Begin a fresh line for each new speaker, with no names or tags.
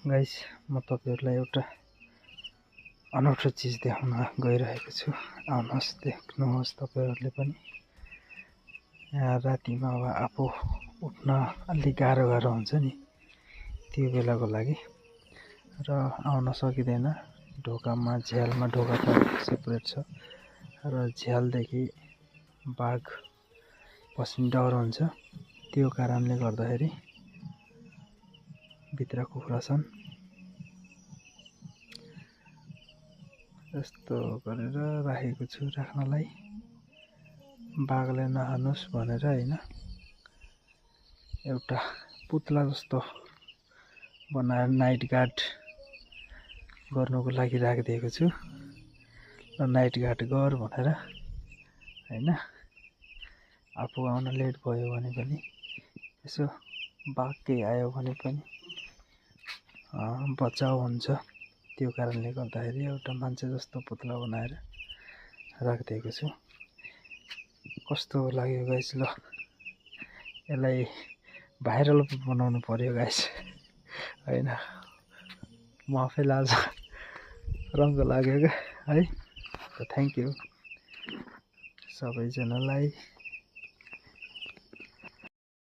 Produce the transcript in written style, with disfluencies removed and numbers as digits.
Guys म तपाईहरुलाई एउटा अनौठो चीज देखाउन गइरहेको छु। आउनुहोस् देख्नुहोस् तपाईहरुले पनि। यहाँ रातिमा अब आफू उठ्न अलि गाह्रो हुन्छ नि, त्यो बेलाको लागि र आउन सकिदैन। ढोकामा झ्यालमा ढोका त सेपरेट छ र झ्यालदेखि बाघ पस्ने डर हुन्छ। त्यो कारणले गर्दाखेरि भित्र कुखुरा छन्। यस्तो गरेर राखेको छु राख्नलाई, बाघले नहानुस् भनेर हैन। एउटा पुतला जस्तो बनाएर नाइट गार्ड गर्नको लागि राखिदिएको छु। र नाइट गार्ड गर भनेर हैन। आफू आउन लेट भयो भने पनि यसो बाघ केही आयो भने पनि बचाउ हुन्छ। त्यो कारणले गर्दाखेरि एउटा मान्छे जस्तो पुतला बनाएर राखिदिएको छु। कस्तो लाग्यो गाइस? ल यसलाई भाइरल बनाउनु पर्यो गाइस हैन। म आफैलाई आज रंग लाग्यो क्या है। थ्यांक यू सबैजनालाई।